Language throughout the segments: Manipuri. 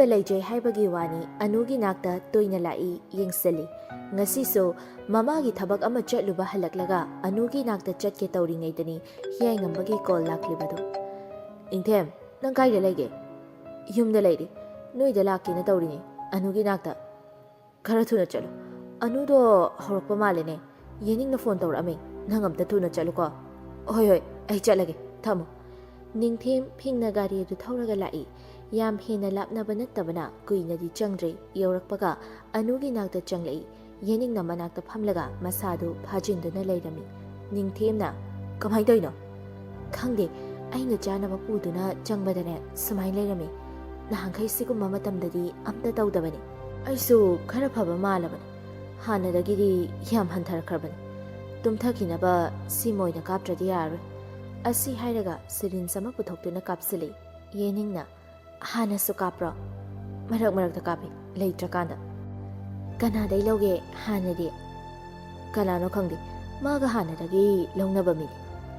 ꯌꯨꯝꯗ ꯂꯩꯖꯩ ꯍꯥꯏꯕꯒꯤ ꯋꯥꯅꯤ ꯑꯅꯨꯒꯤ ꯅꯥꯛꯇ ꯇꯣꯏꯅ ꯂꯥꯛꯏ ꯌꯦꯡꯁꯤꯜꯂꯤ ꯉꯁꯤꯁꯨ ꯃꯃꯥꯒꯤ ꯊꯕꯛ ꯑꯃ ꯆꯠꯂꯨꯕ ꯍꯜꯂꯛꯂꯒ ꯑꯅꯨꯒꯤ ꯅꯥꯛꯇ ꯆꯠꯀꯦ ꯇꯧꯔꯤꯉꯩꯗꯅꯤ ꯍꯤꯌꯥꯏꯉꯝꯕꯒꯤ ꯀꯣꯜ ꯂꯥꯛꯂꯤꯕꯗꯨ ꯏꯪꯊꯦꯝ ꯅꯪ ꯀꯥꯏꯗ ꯂꯩꯒꯦ ꯌꯨꯝꯗ ꯂꯩꯔꯤ ꯅꯣꯏꯗ ꯂꯥꯛꯀꯦꯅ ꯇꯧꯔꯤꯅꯤ ꯑꯅꯨꯒꯤ ꯅꯥꯛꯇ ꯈꯔ ꯊꯨꯅ ꯆꯠꯂꯨ ꯑꯅꯨꯗꯣ ꯍꯧꯔꯛꯄ ꯃꯥꯜꯂꯦꯅꯦ ꯌꯦꯅꯤꯡꯅ ꯐꯣꯟ ꯇꯧꯔꯛꯑꯝꯃꯤ ꯅꯪ ꯑꯝꯇ ꯊꯨꯅ ꯆꯠꯂꯨꯀꯣ ꯍꯣꯏ ꯍꯣꯏ ꯑꯩ ꯆꯠꯂꯒꯦ ꯊꯝꯃꯣ ꯅꯤꯡꯊꯦꯝ ꯐꯤꯡꯅ ꯒꯥꯔꯤ ꯑꯗꯨ ꯊꯧꯔꯒ ꯂꯥꯛꯏ ꯌꯥꯝ ꯍꯦꯟꯅ ꯂꯥꯞꯅꯕ ꯅꯠꯇꯕꯅ ꯀꯨꯏꯅꯗꯤ ꯆꯪꯗ꯭ꯔꯦ ꯌꯧꯔꯛꯄꯒ ꯑꯅꯨꯒꯤ ꯅꯥꯛꯇ ꯆꯪꯂꯛꯏ ꯌꯦꯅꯤꯡꯅ ꯃꯅꯥꯛꯇ ꯐꯝꯂꯒ ꯃꯁꯥꯗꯨ ꯐꯥꯖꯤꯟꯗꯨꯅ ꯂꯩꯔꯝꯃꯤ ꯅꯤꯡꯊꯦꯝꯅ ꯀꯃꯥꯏꯅ ꯇꯧꯔꯤꯅꯣ ꯈꯪꯗꯦ ꯑꯩꯅ ꯆꯥꯅꯕ ꯄꯨꯗꯨꯅ ꯆꯪꯕꯗꯅꯦ ꯁꯨꯃꯥꯏꯅ ꯂꯩꯔꯝꯃꯤ ꯅꯍꯥꯟꯈꯩ ꯁꯤꯒꯨꯝꯕ ꯃꯇꯝꯗꯗꯤ ꯑꯝꯇ ꯇꯧꯗꯕꯅꯤ ꯑꯩꯁꯨ ꯈꯔ ꯐꯕ ꯃꯥꯜꯂꯕꯅꯤ ꯍꯥꯟꯅꯗꯒꯤꯗꯤ ꯌꯥꯝ ꯍꯟꯊꯔꯛꯈ꯭ꯔꯕꯅꯤ ꯇꯨꯝꯊꯈꯤꯅꯕ ꯁꯤꯃ ꯑꯣꯏꯅ ꯀꯥꯞꯇ꯭ꯔꯗꯤ ꯌꯥꯔꯔꯣꯏ ꯑꯁꯤ ꯍꯥꯏꯔꯒ ꯁꯤꯔꯤꯟꯁ ꯑꯃ ꯄꯨꯊꯣꯛꯇꯨꯅ ꯀꯥꯞꯁꯤꯜꯂꯤ ꯌꯦꯅꯤꯡꯅ ꯍꯥꯟꯅꯁꯨ ꯀꯥꯞꯄ꯭ꯔꯣ ꯃꯔꯛ ꯃꯔꯛꯇ ꯀꯥꯞꯄꯤ ꯂꯩꯇ꯭ꯔꯀꯥꯟꯗ ꯀꯅꯥꯗꯩ ꯂꯧꯒꯦ ꯍꯥꯟꯅꯗꯤ ꯀꯅꯥꯅꯣ ꯈꯪꯗꯦ ꯃꯥꯒ ꯍꯥꯟꯅꯗꯒꯤ ꯂꯧꯅꯕ ꯃꯤꯅꯤ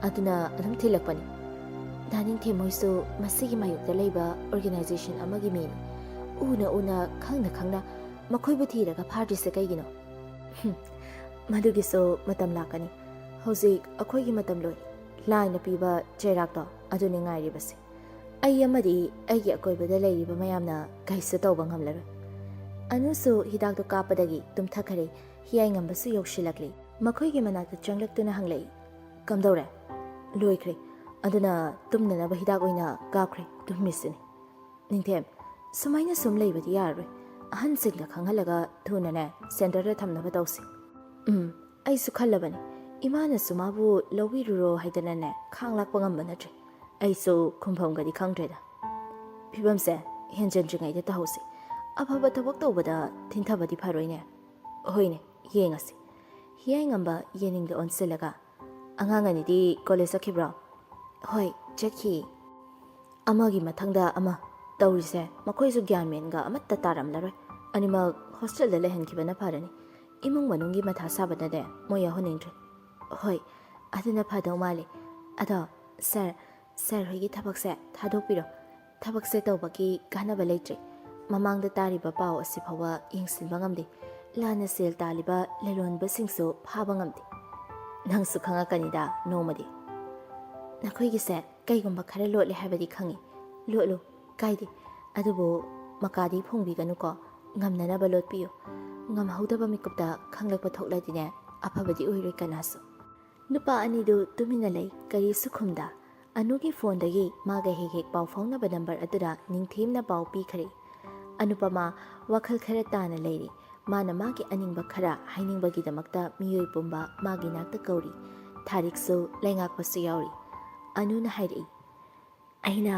ꯑꯗꯨꯅ ꯑꯗꯨꯝ ꯊꯤꯜꯂꯛꯄꯅꯤ ꯗꯥꯅꯤꯡꯊꯦꯝ ꯃꯣꯏꯁꯨ ꯃꯁꯤꯒꯤ ꯃꯥꯌꯣꯛꯇ ꯂꯩꯕ ꯑꯣꯔꯒꯅꯥꯏꯖꯦꯁꯟ ꯑꯃꯒꯤ ꯃꯤꯅꯤ ꯎꯅ ꯎꯅ ꯈꯪꯅ ꯈꯪꯅ ꯃꯈꯣꯏꯕꯨ ꯊꯤꯔꯒ ꯐꯥꯗ꯭ꯔꯤꯁꯦ ꯀꯩꯒꯤꯅꯣ ꯃꯗꯨꯒꯤꯁꯨ ꯃꯇꯝ ꯂꯥꯛꯀꯅꯤ ꯍꯧꯖꯤꯛ ꯑꯩꯈꯣꯏꯒꯤ ꯃꯇꯝ ꯂꯣꯏ ꯂꯥꯏꯅ ꯄꯤꯕ ꯆꯩꯔꯥꯛꯇꯣ ꯑꯗꯨꯅꯤ ꯉꯥꯏꯔꯤꯕꯁꯦ ꯑꯩ ꯑꯃꯗꯤ ꯑꯩꯒꯤ ꯑꯀꯣꯏꯕꯗ ꯂꯩꯔꯤꯕ ꯃꯌꯥꯝꯅ ꯀꯩꯁꯨ ꯇꯧꯕ ꯉꯝꯂꯔꯣꯏ ꯑꯅꯨꯁꯨ ꯍꯤꯗꯥꯛꯇꯣ ꯀꯥꯞꯄꯗꯒꯤ ꯇꯨꯝꯊꯈꯔꯦ ꯍꯤꯌꯥꯏꯉꯝꯕꯁꯨ ꯌꯧꯁꯤꯜꯂꯛꯂꯤ ꯃꯈꯣꯏꯒꯤ ꯃꯅꯥꯛꯇ ꯆꯪꯂꯛꯇꯨꯅ ꯍꯪꯂꯛꯏ ꯀꯝꯗꯧꯔꯦ ꯂꯣꯏꯈ꯭ꯔꯦ ꯑꯗꯨꯅ ꯇꯨꯝꯅꯅꯕ ꯍꯤꯗꯥꯛ ꯑꯣꯏꯅ ꯀꯥꯞꯈ꯭ꯔꯦ ꯇꯨꯝꯃꯤꯁꯤꯅꯤ ꯅꯤꯡꯊꯦꯝ ꯁꯨꯃꯥꯏꯅ ꯁꯨꯝ ꯂꯩꯕꯗꯤ ꯌꯥꯔꯔꯣꯏ ꯑꯍꯟꯁꯤꯡꯗ ꯈꯪꯍꯜꯂꯒ ꯊꯨꯅꯅꯦ ꯁꯦꯟꯇꯔꯗ ꯊꯝꯅꯕ ꯇꯧꯁꯤ ꯑꯩꯁꯨ ꯈꯜꯂꯕꯅꯤ ꯏꯃꯥꯅꯁꯨ ꯃꯥꯕꯨ ꯂꯧꯕꯤꯔꯨꯔꯣ ꯍꯥꯏꯗꯅꯅꯦ ꯈꯥꯡ ꯂꯥꯛꯄ ꯉꯝꯕ ꯅꯠꯇ꯭ꯔꯦ ꯑꯩꯁꯨ ꯈꯨꯝꯐꯝꯒꯗꯤ ꯈꯪꯗ꯭ꯔꯦꯗ ꯐꯤꯕꯝꯁꯦ ꯍꯦꯟꯖꯟꯗ꯭ꯔꯤꯉꯩꯗ ꯇꯧꯍꯧꯁꯤ ꯑꯐꯕ ꯊꯕꯛ ꯇꯧꯕꯗ ꯊꯤꯟꯊꯕꯗꯤ ꯐꯔꯣꯏꯅꯦ ꯍꯣꯏꯅꯦ ꯌꯦꯡꯉꯁꯤ ꯍꯤꯌꯥꯏꯉꯝꯕ ꯌꯦꯅꯤꯡꯗ ꯑꯣꯟꯁꯤꯜꯂꯒ ꯑꯉꯥꯡ ꯑꯅꯤꯗꯤ ꯀꯣꯂꯦꯖ ꯆꯠꯈꯤꯕ꯭ꯔꯣ ꯍꯣꯏ ꯆꯠꯈꯤ ꯑꯃꯒꯤ ꯃꯊꯪꯗ ꯑꯃ ꯇꯧꯔꯤꯁꯦ ꯃꯈꯣꯏꯁꯨ ꯒ꯭ꯌꯥꯟ ꯃꯦꯟꯒ ꯑꯃꯠꯇ ꯇꯥꯔꯝꯂꯔꯣꯏ ꯑꯅꯤꯃꯛ ꯍꯣꯁꯇꯦꯜꯗ ꯂꯩꯍꯟꯈꯤꯕꯅ ꯐꯔꯅꯤ ꯏꯃꯨꯡ ꯃꯅꯨꯡꯒꯤ ꯃꯊꯥ ꯁꯥꯕꯗꯅꯦ ꯃꯣꯏ ꯌꯥꯎꯍꯟꯅꯤꯡꯗ꯭ꯔꯦ ꯍꯣꯏ ꯑꯗꯨꯅ ꯐꯗꯧ ꯃꯥꯜꯂꯤ ꯑꯗꯣ ꯁꯥꯔ ꯍꯣꯏꯒꯤ ꯊꯕꯛꯁꯦ ꯊꯥꯗꯣꯛꯄꯤꯔꯣ ꯊꯕꯛꯁꯦ ꯇꯧꯕꯒꯤ ꯀꯥꯟꯅꯕ ꯂꯩꯇ꯭ꯔꯦ ꯃꯃꯥꯡꯗ ꯇꯥꯔꯤꯕ ꯄꯥꯎ ꯑꯁꯤ ꯐꯥꯎꯕ ꯌꯦꯡꯁꯤꯟꯕ ꯉꯝꯗꯦ ꯂꯥꯟꯅ ꯁꯦꯜ ꯇꯥꯜꯂꯤꯕ ꯂꯂꯣꯟꯕꯁꯤꯡꯁꯨ ꯐꯥꯕ ꯉꯝꯗꯦ ꯅꯪꯁꯨ ꯈꯪꯉꯛꯀꯅꯤꯗ ꯅꯣꯡꯃꯗꯤ ꯅꯈꯣꯏꯒꯤꯁꯦ ꯀꯩꯒꯨꯝꯕ ꯈꯔ ꯂꯣꯠꯂꯦ ꯍꯥꯏꯕꯗꯤ ꯈꯪꯉꯤ ꯂꯣꯠꯂꯨ ꯀꯥꯏꯗꯦ ꯑꯗꯨꯕꯨ ꯃꯀꯥꯗꯤ ꯐꯣꯡꯕꯤꯒꯅꯨꯀꯣ ꯉꯝꯅꯅꯕ ꯂꯣꯠꯄꯤꯌꯨ ꯉꯝꯍꯧꯗꯕ ꯃꯤꯀꯨꯞꯇ ꯈꯪꯂꯛꯄ ꯊꯣꯛꯂꯗꯤꯅꯦ ꯑꯐꯕꯗꯤ ꯑꯣꯏꯔꯣꯏ ꯀꯅꯥꯁꯨ ꯅꯨꯄꯥ ꯑꯅꯤꯗꯨ ꯇꯨꯃꯤꯟꯅ ꯂꯩ ꯀꯔꯤꯁꯨ ꯈꯨꯝꯗ ꯑꯅꯨꯒꯤ ꯐꯣꯟꯗꯒꯤ ꯃꯥꯒ ꯍꯦꯛ ꯍꯦꯛ ꯄꯥꯎ ꯐꯥꯎꯅꯕ ꯅꯝꯕꯔ ꯑꯗꯨꯗ ꯅꯤꯡꯊꯦꯝꯅ ꯄꯥꯎ ꯄꯤꯈ꯭ꯔꯦ ꯑꯅꯨꯄꯃꯥ ꯋꯥꯈꯜ ꯈꯔ ꯇꯥꯅ ꯂꯩꯔꯤ ꯃꯥꯅ ꯃꯥꯒꯤ ꯑꯅꯤꯡꯕ ꯈꯔ ꯍꯥꯏꯅꯤꯡꯕꯒꯤꯗꯃꯛꯇ ꯃꯤꯑꯣꯏ ꯄꯨꯝꯕ ꯃꯥꯒꯤ ꯅꯥꯛꯇ ꯀꯧꯔꯤ ꯊꯥꯔꯤꯛꯁꯨ ꯂꯩꯉꯥꯛꯄꯁꯨ ꯌꯥꯎꯔꯤ ꯑꯅꯨꯅ ꯍꯥꯏꯔꯛꯏ ꯑꯩꯅ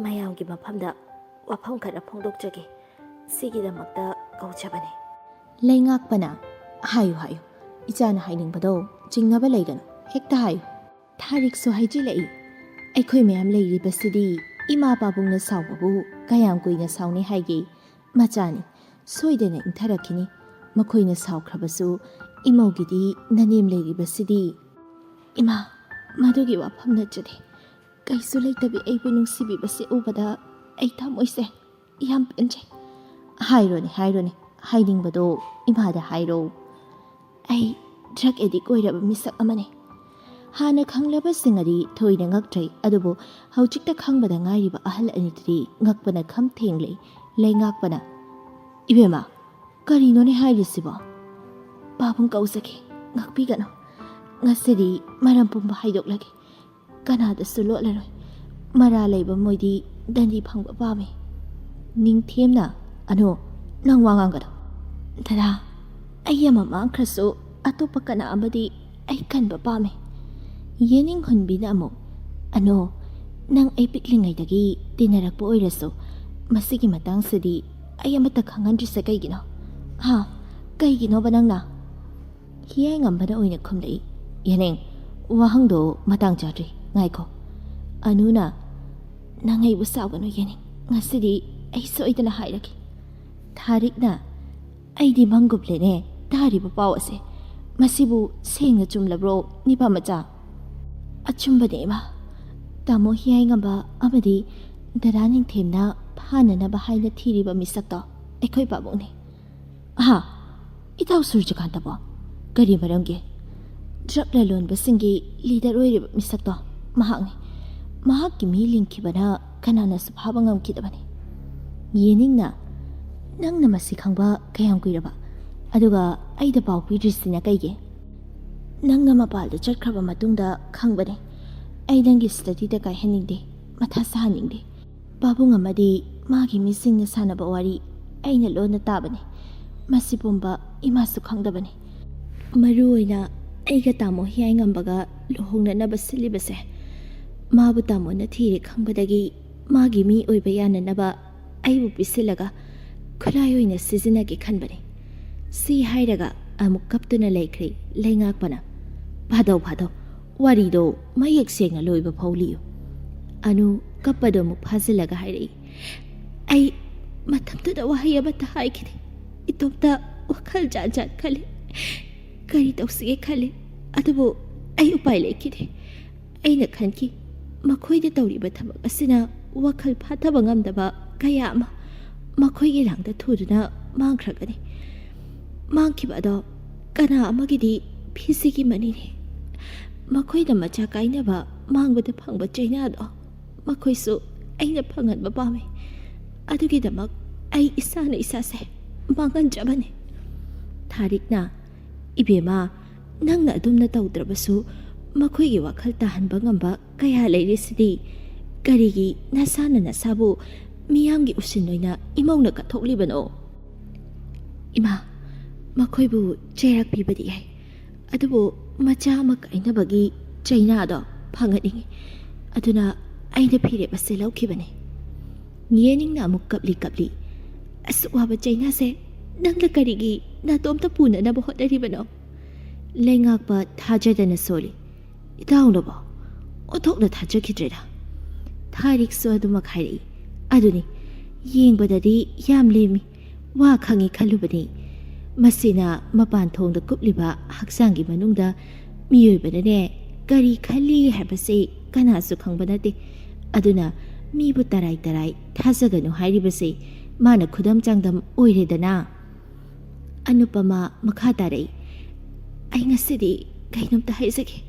ꯃꯌꯥꯝꯒꯤ ꯃꯐꯝꯗ ꯋꯥꯐꯝ ꯈꯔ ꯐꯣꯡꯗꯣꯛꯆꯒꯦ ꯁꯤꯒꯤꯗꯃꯛꯇ ꯀꯧꯖꯕꯅꯦ ꯂꯩꯉꯥꯛꯄꯅ ꯍꯥꯏꯌꯨ ꯏꯆꯥꯅ ꯍꯥꯏꯅꯤꯡꯕꯗꯣ ꯆꯤꯡꯅꯕ ꯂꯩꯒꯅꯨ ꯍꯦꯛꯇ ꯍꯥꯏꯌꯨ ꯊꯥꯔꯤꯛꯁꯨ ꯍꯥꯏꯖꯤꯜꯂꯛꯏ ꯑꯩꯈꯣꯏ ꯃꯌꯥꯝ ꯂꯩꯔꯤꯕꯁꯤꯗꯤ ꯏꯃꯥ ꯄꯥꯕꯨꯡꯅ ꯁꯥꯎꯕꯕꯨ ꯀꯌꯥꯝ ꯀꯨꯏꯅ ꯁꯥꯎꯅꯤ ꯍꯥꯏꯒꯦ ꯃꯆꯥꯅꯤ ꯁꯣꯏꯗꯅ ꯏꯪꯊꯔꯛꯈꯤꯅꯤ ꯃꯈꯣꯏꯅ ꯁꯥꯎꯈ꯭ꯔꯕꯁꯨ ꯏꯃꯧꯒꯤꯗꯤ ꯅꯅꯦꯝ ꯂꯩꯔꯤꯕꯁꯤꯗꯤ ꯏꯃꯥ ꯃꯗꯨꯒꯤ ꯋꯥꯐꯝ ꯅꯠꯆꯗꯦ ꯀꯩꯁꯨ ꯂꯩꯇꯕꯤ ꯑꯩꯕꯨ ꯅꯨꯡꯁꯤꯕꯤꯕꯁꯤ ꯎꯕꯗ ꯑꯩ ꯊꯃꯣꯏꯁꯦ ꯌꯥꯝ ꯄꯦꯟꯖꯩ ꯍꯥꯏꯔꯣꯅꯦ ꯍꯥꯏꯅꯤꯡꯕꯗꯣ ꯏꯃꯥꯗ ꯍꯥꯏꯔꯣ ꯑꯩ ꯗ꯭ꯔꯛ ꯑꯦꯗꯤꯛ ꯑꯣꯏꯔꯕ ꯃꯤꯁꯛ ꯑꯃꯅꯤ ꯍꯥꯟꯅ ꯈꯪꯂꯕꯁꯤꯡ ꯑꯗꯤ ꯊꯣꯏꯅ ꯉꯛꯇ꯭ꯔꯦ ꯑꯗꯨꯕꯨ ꯍꯧꯖꯤꯛꯇ ꯈꯪꯕꯗ ꯉꯥꯏꯔꯤꯕ ꯑꯍꯜ ꯑꯅꯤꯗꯨꯗꯤ ꯉꯛꯄꯅ ꯈꯝ ꯊꯦꯡꯂꯩ ꯂꯩꯉꯥꯛꯄꯅ ꯏꯕꯦꯝꯃ ꯀꯔꯤꯅꯣꯅꯦ ꯍꯥꯏꯔꯤꯁꯤꯕꯣ ꯄꯥꯕꯨꯡ ꯀꯧꯖꯒꯦ ꯉꯛꯄꯤꯒꯅꯨ ꯉꯁꯤꯗꯤ ꯃꯔꯝ ꯄꯨꯝꯕ ꯍꯥꯏꯗꯣꯛꯂꯒꯦ ꯀꯅꯥꯗꯁꯨ ꯂꯣꯠꯂꯔꯣꯏ ꯃꯔꯥ ꯂꯩꯕ ꯃꯣꯏꯗꯤ ꯗꯟꯗꯤ ꯐꯪꯕ ꯄꯥꯝꯃꯤ ꯅꯤꯡꯊꯦꯝꯅ ꯑꯅꯣ ꯅꯪ ꯋꯥ ꯉꯥꯡꯒꯅꯨ ꯗꯗꯥ ꯑꯩ ꯑꯃ ꯃꯥꯡꯈ꯭ꯔꯁꯨ ꯑꯇꯣꯞꯄ ꯀꯅꯥ ꯑꯃꯗꯤ ꯑꯩ ꯀꯟꯕ ꯄꯥꯝꯃꯤ ꯌꯦꯅꯤꯡ ꯍꯨꯟꯕꯤꯅ ꯑꯃꯨꯛ ꯑꯅꯣ ꯅꯪ ꯑꯩ ꯄꯤꯛꯂꯤꯉꯩꯗꯒꯤ ꯇꯤꯟꯅꯔꯛꯄ ꯑꯣꯏꯔꯁꯨ ꯃꯁꯤꯒꯤ ꯃꯇꯥꯡꯁꯤꯗꯤ ꯑꯩ ꯑꯃꯠꯇ ꯈꯪꯍꯟꯗ꯭ꯔꯤꯁꯦ ꯀꯩꯒꯤꯅꯣ ꯀꯩꯒꯤꯅꯣꯕ ꯅꯪꯅ ꯍꯤꯌꯥꯏꯉꯝꯕꯅ ꯑꯣꯏꯅ ꯈꯨꯝꯂꯛꯏ ꯌꯦꯅꯤꯡ ꯋꯥꯍꯪꯗꯣ ꯃꯇꯥꯡ ꯆꯥꯗ꯭ꯔꯤ ꯉꯥꯏꯈꯣ ꯑꯅꯨꯅ ꯅꯪ ꯑꯩꯕꯨ ꯁꯥꯎꯒꯅꯨ ꯌꯦꯅꯤꯡ ꯉꯁꯤꯗꯤ ꯑꯩ ꯁꯣꯏꯗꯅ ꯍꯥꯏꯔꯒꯦ ꯊꯥꯔꯤꯛꯅ ꯑꯩꯗꯤ ꯃꯪꯒꯨꯞꯂꯦꯅꯦ ꯇꯥꯔꯤꯕ ꯄꯥꯎ ꯑꯁꯦ ꯃꯁꯤꯕꯨ ꯁꯦꯡꯅ ꯆꯨꯝꯂꯕ꯭ꯔꯣ ꯅꯤꯄꯥ ꯃꯆꯥ ꯑꯆꯨꯝꯕꯅꯦ ꯏꯃꯥ ꯇꯥꯃꯣ ꯍꯤꯌꯥꯏꯉꯝꯕ ꯑꯃꯗꯤ ꯗꯗꯥ ꯅꯤꯡꯊꯦꯝꯅ ꯍꯥꯟꯅꯅꯕ ꯍꯥꯏꯅ ꯊꯤꯔꯤꯕ ꯃꯤꯁꯛꯇꯣ ꯑꯩꯈꯣꯏ ꯄꯥꯕꯨꯡꯅꯤ꯫ ꯑꯍꯥ, ꯏꯇꯥꯎ ꯁꯨꯔꯖꯀꯥꯟꯇꯕꯣ? ꯀꯔꯤ ꯃꯔꯝꯒꯤ? ꯗ꯭ꯔꯒ ꯂꯂꯣꯟꯕꯁꯤꯡꯒꯤ ꯂꯤꯗꯔ ꯑꯣꯏꯔꯤꯕ ꯃꯤꯁꯛꯇꯣ ꯃꯍꯥꯛꯅꯤ꯫ ꯃꯍꯥꯛꯀꯤ ꯃꯤ ꯂꯤꯡꯈꯤꯕꯅ ꯀꯅꯥꯅꯁꯨ ꯐꯥꯕ ꯉꯝꯈꯤꯗꯕꯅꯤ꯫ ꯌꯦꯅꯤꯡꯅ, ꯅꯪꯅ ꯃꯁꯤ ꯈꯪꯕ ꯀꯌꯥꯝ ꯀꯨꯏꯔꯕ? ꯑꯗꯨꯒ ꯑꯩꯗ ꯄꯥꯎ ꯄꯤꯗ꯭ꯔꯤꯁꯤꯅ ꯀꯩꯒꯤ? ꯅꯪꯅ ꯃꯄꯥꯜꯗ ꯆꯠꯈ꯭ꯔꯕ ꯃꯇꯨꯡꯗ ꯈꯪꯕꯅꯤ꯫ ꯑꯩ ꯅꯪꯒꯤ ꯁ꯭ꯇꯗꯤꯗ ꯀꯥꯏꯍꯟꯅꯤꯡꯗꯦ, ꯃꯊꯥ ꯁꯥꯍꯟꯅꯤꯡꯗꯦ꯫ ꯄꯥꯕꯨꯡ ꯑꯃꯗꯤ ꯃꯥꯒꯤ ꯃꯤꯁꯤꯡꯅ ꯁꯥꯟꯅꯕ ꯋꯥꯔꯤ ꯑꯩꯅ ꯂꯣꯟꯅ ꯇꯥꯕꯅꯤ꯫ ꯃꯁꯤ ꯄꯨꯝꯕ ꯏꯃꯥꯁꯨ ꯈꯪꯗꯕꯅꯤ꯫ ꯃꯔꯨ ꯑꯣꯏꯅ ꯑꯩꯒ ꯇꯥꯃꯣ ꯍꯤꯌꯥꯏꯉꯝꯕꯒ ꯂꯨꯍꯣꯡꯅꯅꯕ ꯁꯤꯜꯂꯤꯕꯁꯦ ꯃꯥꯕꯨ ꯇꯥꯃꯣꯅ ꯊꯤꯔꯦ ꯈꯪꯕꯗꯒꯤ ꯃꯥꯒꯤ ꯃꯤ ꯑꯣꯏꯕ ꯌꯥꯅꯅꯕ ꯑꯩꯕꯨ ꯄꯤꯁꯤꯜꯂꯒ ꯈꯨꯠꯂꯥꯏ ꯑꯣꯏꯅ ꯁꯤꯖꯤꯟꯅꯒꯦ ꯈꯟꯕꯅꯤ꯫ ꯁꯤ ꯍꯥꯏꯔꯒ ꯑꯃꯨꯛ ꯀꯞꯇꯨꯅ ꯂꯩꯈ꯭ꯔꯦ ꯂꯩꯉꯥꯛꯄꯅ꯫ ꯐꯥꯗꯧ ꯋꯥꯔꯤꯗꯣ ꯃꯌꯦꯛ ꯁꯦꯡꯅ ꯂꯣꯏꯕ ꯐꯥꯎ ꯂꯤꯌꯨ꯫ ꯑꯅꯨ ꯀꯞꯄꯗꯣ ꯑꯃꯨꯛ ꯐꯥꯖꯤꯜꯂꯒ ꯍꯥꯏꯔꯛꯏ, ꯑꯩ ꯃꯇꯝꯗꯨꯗ ꯋꯥꯍꯩ ꯑꯃꯠꯇ ꯍꯥꯏꯈꯤꯗꯦ꯫ ꯏꯇꯣꯝꯇ ꯋꯥꯈꯜ ꯖꯥꯠ ꯖꯥꯠ ꯈꯜꯂꯤ, ꯀꯔꯤ ꯇꯧꯁꯤꯒꯦ ꯈꯜꯂꯤ꯫ ꯑꯗꯨꯕꯨ ꯑꯩ ꯎꯄꯥꯏ ꯂꯩꯈꯤꯗꯦ꯫ ꯑꯩꯅ ꯈꯟꯈꯤ, ꯃꯈꯣꯏꯅ ꯇꯧꯔꯤꯕ ꯊꯕꯛ ꯑꯁꯤꯅ ꯋꯥꯈꯜ ꯐꯥꯊꯕ ꯉꯝꯗꯕ ꯀꯌꯥ ꯑꯃ ꯃꯈꯣꯏꯒꯤ ꯂꯥꯡꯗ ꯊꯨꯗꯨꯅ ꯃꯥꯡꯈ꯭ꯔꯒꯅꯤ꯫ ꯃꯥꯡꯈꯤꯕ ꯑꯗꯣ ꯀꯅꯥ ꯑꯃꯒꯤꯗꯤ ꯐꯤꯁꯤꯒꯤ ꯃꯅꯤꯅꯤ꯫ ꯃꯈꯣꯏꯅ ꯃꯆꯥ ꯀꯥꯏꯅꯕ ꯃꯥꯡꯕꯗ ꯐꯪꯕ ꯆꯩꯅꯥꯗꯣ ꯃꯈꯣꯏꯁꯨ ꯑꯩꯅ ꯐꯪꯍꯟꯕ ꯄꯥꯝꯃꯤ꯫ ꯑꯗꯨꯒꯤꯗꯃꯛ ꯑꯩ ꯏꯁꯥꯅ ꯏꯁꯥꯁꯦ ꯃꯥꯡꯍꯟꯖꯕꯅꯤ꯫ ꯊꯥꯔꯤꯛꯅ, ꯏꯕꯦꯝꯃ, ꯅꯪꯅ ꯑꯗꯨꯝꯅ ꯇꯧꯗ꯭ꯔꯕꯁꯨ ꯃꯈꯣꯏꯒꯤ ꯋꯥꯈꯜ ꯇꯥꯍꯟꯕ ꯉꯝꯕ ꯀꯌꯥ ꯂꯩꯔꯤꯁꯤꯗꯤ ꯀꯔꯤꯒꯤ ꯅꯁꯥꯅ ꯅꯁꯥꯕꯨ ꯃꯤꯌꯥꯝꯒꯤ ꯎꯁꯤꯟ ꯑꯣꯏꯅ ꯏꯃꯧꯅ ꯀꯠꯊꯣꯛꯂꯤꯕꯅꯣ? ꯏꯃꯥ, ꯃꯈꯣꯏꯕꯨ ꯆꯩꯔꯥꯛ ꯄꯤꯕꯗꯤ ꯌꯥꯏ, ꯑꯗꯨꯕꯨ ꯃꯆꯥ ꯑꯃ ꯀꯥꯏꯅꯕꯒꯤ ꯆꯩꯅꯥꯗꯣ ꯐꯪꯍꯟꯅꯤꯡꯉꯤ꯫ ꯑꯗꯨꯅ ꯑꯩꯅ ꯐꯤꯔꯦꯞ ꯑꯁꯤ ꯂꯧꯈꯤꯕꯅꯤ꯫ ꯌꯦꯅꯤꯡꯅ ꯑꯃꯨꯛ ꯀꯞꯂꯤ꯫ ꯑꯁꯨꯛ ꯋꯥꯕ ꯆꯩꯅꯥꯁꯦ ꯅꯪꯅ ꯀꯔꯤꯒꯤ ꯅꯥꯇꯣꯝꯇ ꯄꯨꯅꯅꯕ ꯍꯣꯠꯅꯔꯤꯕꯅꯣ? ꯂꯩꯉꯥꯛꯄ ꯊꯥꯖꯗꯅ ꯁꯣꯜꯂꯤ꯫ ꯏꯇꯥꯎꯅꯕꯣ ꯑꯣꯟꯊꯣꯛꯅ ꯊꯥꯖꯈꯤꯗ꯭ꯔꯦꯗ꯫ ꯊꯥꯔꯤꯛꯁꯨ ꯑꯗꯨꯃꯛ ꯍꯥꯏꯔꯛꯏ꯫ ꯑꯗꯨꯅꯤ, ꯌꯦꯡꯕꯗꯗꯤ ꯌꯥꯝ ꯂꯦꯝꯃꯤ, ꯋꯥ ꯈꯪꯉꯤ ꯈꯜꯂꯨꯕꯅꯤ꯫ ꯃꯁꯤꯅ ꯃꯄꯥꯟ ꯊꯣꯡꯗ ꯀꯨꯞꯂꯤꯕ ꯍꯛꯆꯥꯡꯒꯤ ꯃꯅꯨꯡꯗ ꯃꯤꯑꯣꯏꯕꯅꯅꯦ ꯀꯔꯤ ꯈꯜꯂꯤ ꯍꯥꯏꯕꯁꯤ ꯀꯅꯥꯁꯨ ꯈꯪꯕ ꯅꯠꯇꯦ꯫ ꯑꯗꯨꯅ ꯃꯤꯕꯨ ꯇꯔꯥꯏ ꯊꯥꯖꯒꯅꯨ ꯍꯥꯏꯔꯤꯕꯁꯤ ꯃꯥꯅ ꯈꯨꯗꯝ ꯆꯥꯡꯗꯝ ꯑꯣꯏꯔꯦꯗꯅ꯫ ꯑꯅꯨꯄꯃꯥ ꯃꯈꯥ ꯇꯥꯔꯛꯏ, ꯑꯩ ꯉꯁꯤꯗꯤ ꯀꯩꯅꯣꯝꯇ ꯍꯥꯏꯖꯒꯦ꯫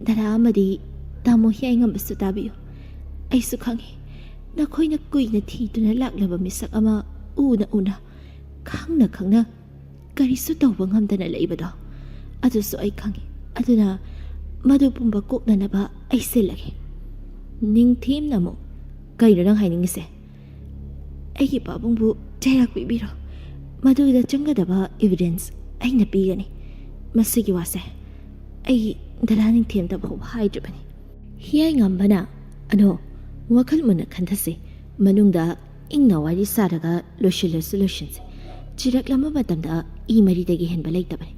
ꯗꯗꯥ ꯑꯃꯗꯤ ꯇꯥꯃꯣ ꯍꯤꯌꯥꯏꯉꯝꯕꯁꯨ ꯇꯥꯕꯤꯌꯨ꯫ ꯑꯩꯁꯨ ꯈꯪꯉꯤ, ꯅꯈꯣꯏꯅ ꯀꯨꯏꯅ ꯊꯤꯗꯨꯅ ꯂꯥꯛꯂꯕ ꯃꯤꯁꯛ ꯑꯃ ꯎꯅ ꯈꯪꯅ ꯀꯔꯤꯁꯨ ꯇꯧꯕ ꯉꯝꯗꯅ ꯂꯩꯕꯗꯣ ꯑꯗꯨꯁꯨ ꯑꯩ ꯈꯪꯉꯤ꯫ ꯑꯗꯨꯅ ꯃꯗꯨ ꯄꯨꯝꯕ ꯀꯣꯛꯅꯅꯕ ꯑꯩ ꯁꯤꯜꯂꯒꯦ꯫ ꯅꯤꯡꯊꯦꯝꯅ ꯑꯃꯨꯛ, ꯀꯩꯅꯣ ꯅꯪ ꯍꯥꯏꯅꯤꯡꯉꯤꯁꯦ? ꯑꯩꯒꯤ ꯄꯥꯕꯨꯡꯕꯨ ꯆꯩꯔꯥꯛ ꯄꯤꯕꯤꯔꯣ꯫ ꯃꯗꯨꯗ ꯆꯪꯒꯗꯕ ꯏꯚꯤꯗꯦꯟꯁ ꯑꯩꯅ ꯄꯤꯒꯅꯤ꯫ ꯃꯁꯤꯒꯤ ꯋꯥꯁꯦ ꯑꯩ ꯗꯗꯥ ꯅꯤꯡꯊꯦꯝꯗ ꯐꯥꯎꯕ ꯍꯥꯏꯗ꯭ꯔꯤꯕꯅꯤ꯫ ꯍꯤꯌꯥꯏꯉꯝꯕꯅ, ꯑꯗꯣ ꯋꯥꯈꯜ ꯃꯨꯟꯅ ꯈꯟꯊꯁꯤ, ꯃꯅꯨꯡꯗ ꯏꯪꯅ ꯋꯥꯔꯤ ꯁꯥꯔꯒ ꯂꯣꯏꯁꯤꯟꯁꯤ꯫ ꯆꯤꯔꯛꯂꯝꯕ ꯃꯇꯝꯗ ꯏ ꯃꯔꯤꯗꯒꯤ ꯍꯦꯟꯕ ꯂꯩꯇꯕꯅꯤ꯫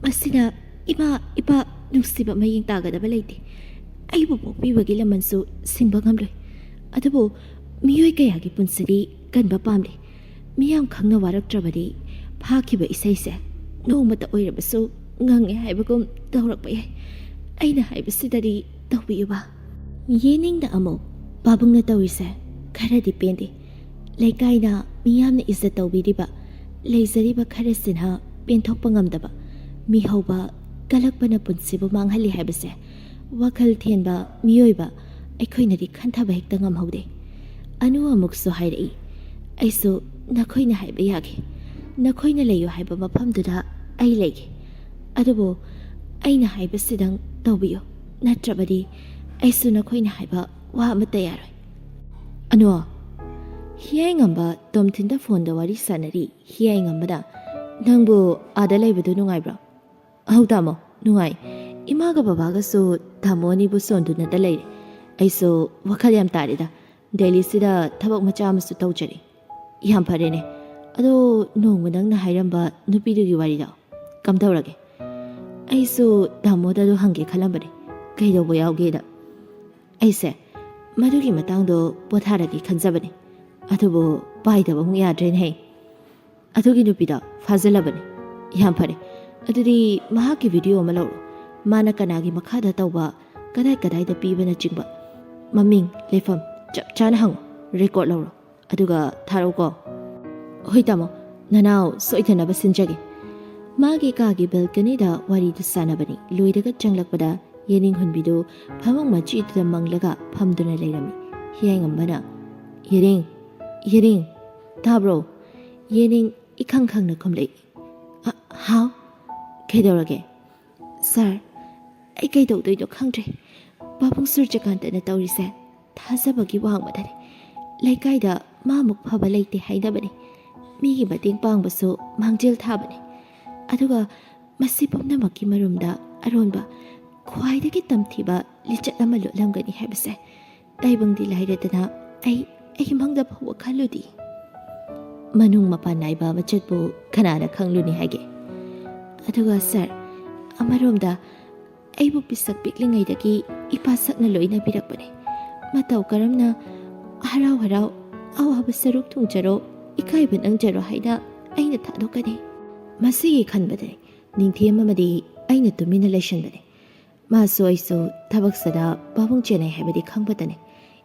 ꯃꯁꯤꯅ ꯏꯃꯥ ꯏꯄꯥ ꯅꯨꯡꯁꯤꯕ ꯃꯌꯦꯡ ꯇꯥꯒꯗꯕ ꯂꯩꯇꯦ꯫ ꯑꯩꯕꯨ ꯄꯣꯛꯄꯤꯕꯒꯤ ꯂꯃꯟꯁꯨ ꯁꯤꯡꯕ ꯉꯝꯂꯣꯏ꯫ ꯑꯗꯨꯕꯨ ꯃꯤꯑꯣꯏ ꯀꯌꯥꯒꯤ ꯄꯨꯟꯁꯤꯗꯤ ꯀꯟꯕ ꯄꯥꯝꯂꯤ꯫ ꯃꯤꯌꯥꯝ ꯈꯪꯅ ꯋꯥꯔꯛꯇ꯭ꯔꯕꯗꯤ ꯐꯥꯈꯤꯕ ꯏꯁꯩꯁꯦ ꯅꯣꯡꯃꯇ ꯑꯣꯏꯔꯕꯁꯨ ꯉꯪꯉꯦ ꯍꯥꯏꯕꯒꯨꯝ ꯇꯧꯔꯛꯄ ꯌꯥꯏ꯫ ꯑꯩꯅ ꯍꯥꯏꯕꯁꯤꯗꯗꯤ ꯇꯧꯕꯤꯌꯨꯕ꯫ ꯌꯦꯅꯤꯡꯅ ꯑꯃꯨꯛ, ꯄꯥꯕꯨꯡꯅ ꯇꯧꯔꯤꯁꯦ ꯈꯔꯗꯤ ꯄꯦꯟꯗꯦ꯫ ꯂꯩꯀꯥꯏꯅ ꯃꯤꯌꯥꯝꯅ ꯏꯖꯠ ꯇꯧꯕꯤꯔꯤꯕ ꯂꯩꯖꯔꯤꯕ ꯈꯔꯁꯤꯅ ꯄꯦꯟꯊꯣꯛꯄ ꯉꯝꯗꯕ ꯃꯤꯍꯧꯕ ꯀꯜꯂꯛꯄꯅ ꯄꯨꯟꯁꯤꯕꯨ ꯃꯥꯡꯍꯜꯂꯤ ꯍꯥꯏꯕꯁꯦ ꯋꯥꯈꯜ ꯊꯦꯟꯕ ꯃꯤꯑꯣꯏꯕ ꯑꯩꯈꯣꯏꯅꯗꯤ ꯈꯟꯊꯕ ꯍꯦꯛꯇ ꯉꯝꯍꯧꯗꯦ꯫ ꯑꯅꯨ ꯑꯃꯨꯛꯁꯨ ꯍꯥꯏꯔꯛꯏ, ꯑꯩꯁꯨ ꯅꯈꯣꯏꯅ ꯍꯥꯏꯕ ꯌꯥꯒꯦ꯫ ꯅꯈꯣꯏꯅ ꯂꯩꯌꯨ ꯍꯥꯏꯕ ꯃꯐꯝꯗꯨꯗ ꯑꯩ ꯂꯩꯒꯦ꯫ ꯑꯗꯨꯕꯨ ꯑꯩꯅ ꯍꯥꯏꯕꯁꯤꯗꯪ ꯇꯧꯕꯤꯌꯨ, ꯅꯠꯇ꯭ꯔꯕꯗꯤ ꯑꯩꯁꯨ ꯅꯈꯣꯏꯅ ꯍꯥꯏꯕ ꯋꯥ ꯑꯃꯠꯇ ꯌꯥꯔꯣꯏ꯫ ꯑꯅꯨ, ꯍꯤꯌꯥꯏꯉꯝꯕ ꯇꯣꯝꯊꯤꯟꯗ ꯐꯣꯟꯗ ꯋꯥꯔꯤ ꯁꯥꯟꯅꯔꯤ꯫ ꯍꯤꯌꯥꯏꯉꯝꯕꯅ, ꯅꯪꯕꯨ ꯑꯥꯗ ꯂꯩꯕꯗꯨ ꯅꯨꯡꯉꯥꯏꯕ꯭ꯔꯣ? ꯑꯧ ꯇꯥꯃꯣ, ꯅꯨꯡꯉꯥꯏ꯫ ꯏꯃꯥꯒ ꯕꯕꯥꯒꯁꯨ ꯇꯥꯃꯣ ꯑꯅꯤꯕꯨ ꯁꯣꯟꯗꯨꯅꯇ ꯂꯩꯔꯦ꯫ ꯑꯩꯁꯨ ꯋꯥꯈꯜ ꯌꯥꯝ ꯇꯥꯔꯦꯗ꯫ ꯗꯦꯜꯂꯤꯁꯤꯗ ꯊꯕꯛ ꯃꯆꯥ ꯑꯃꯁꯨ ꯇꯧꯖꯔꯤ꯫ ꯌꯥꯝ ꯐꯔꯦꯅꯦ꯫ ꯑꯗꯣ ꯅꯣꯡꯃ ꯅꯪꯅ ꯍꯥꯏꯔꯝꯕ ꯅꯨꯄꯤꯗꯨꯒꯤ ꯋꯥꯔꯤꯗꯣ ꯀꯝꯗꯧꯔꯒꯦ? ꯑꯩꯁꯨ ꯇꯥꯃꯣꯗ ꯑꯗꯨ ꯍꯪꯒꯦ ꯈꯜꯂꯝꯕꯅꯤ, ꯀꯩꯗꯧꯕ ꯌꯥꯎꯒꯦꯗ꯫ ꯑꯩꯁꯦ ꯃꯗꯨꯒꯤ ꯃꯇꯥꯡꯗꯣ ꯄꯣꯊꯥꯔꯒꯦ ꯈꯟꯖꯕꯅꯤ, ꯑꯗꯨꯕꯨ ꯄꯥꯏꯗꯕ ꯑꯃꯨꯛ ꯌꯥꯗ꯭ꯔꯦꯅꯦꯍꯦ꯫ ꯑꯗꯨꯒꯤ ꯅꯨꯄꯤꯗꯣ ꯐꯥꯖꯤꯜꯂꯕꯅꯤ꯫ ꯌꯥꯝ ꯐꯔꯦ, ꯑꯗꯨꯗꯤ ꯃꯍꯥꯛꯀꯤ ꯚꯤꯗꯤꯑꯣ ꯑꯃ ꯂꯧꯔꯣ꯫ ꯃꯥꯅ ꯀꯅꯥꯒꯤ ꯃꯈꯥꯗ ꯇꯧꯕ, ꯀꯗꯥꯏꯗ ꯄꯤꯕꯅꯆꯤꯡꯕ ꯃꯃꯤꯡ ꯂꯩꯐꯝ ꯆꯞ ꯆꯥꯅ ꯍꯪꯉꯨ, ꯔꯦꯀꯣꯔꯠ ꯂꯧꯔꯣ꯫ ꯑꯗꯨꯒ ꯊꯥꯔꯛꯎꯀꯣ ꯍꯣꯏ ꯇꯥꯃꯣ ꯅꯅꯥꯎ ꯁꯣꯏꯗꯅꯕ ꯁꯤꯟꯖꯒꯦ ꯃꯥꯒꯤ ꯀꯥꯒꯤ ꯕꯦꯜꯀꯅꯤꯗ ꯋꯥꯔꯤꯗꯨ ꯁꯥꯟꯅꯕꯅꯤ ꯂꯣꯏꯔꯒ ꯆꯪꯂꯛꯄꯗ ꯌꯦꯅꯤꯡ ꯍꯨꯟꯕꯤꯗꯨ ꯐꯃꯨꯡ ꯃꯆꯤꯗꯨꯗ ꯃꯪꯂꯒ ꯐꯝꯗꯨꯅ ꯂꯩꯔꯝꯃꯤ ꯍꯤꯌꯥꯏꯉꯝꯕꯅ ꯌꯦꯔꯤꯡ ꯇꯥꯕ꯭ꯔꯣ ꯌꯦꯅꯤꯡ 이캉 캉나 컴레이 하우 그대로게 쌀 아이까이도 도이도 캉드레 바봉 술적한테나 떠오리세 타사버기 와항마다네 레이까이다 마목 파바 레이테 하이다바네 미기 마팅 빵바소 망질 타바네 아두가 마시 봄나먹기 마rum다 아론바 ख्वाइदगी तमथीबा लिचत अमा लोलमगनी हैबसे ताइबंगदी लाइरदना आई मंगदा फव खलुदी मनुंग मपान नाइबा मचतबो खनाना खंगलुनी हागे अदुगा सर अमरोमदा आइबु पिसक पिकलिंगैदगी इपा सकना लोइना बिरकपने मतौ करमना हराव हराव अवाब सरुक थुंजरो इकाइबन अंजरो हाइदा आइना थादोकने मसिगी खनबदे निंथेम अमदी आइना तुमिना लेशनबने मासो आइसो थबक्सदा बाबुंग चेनै हैबदी खंगबदने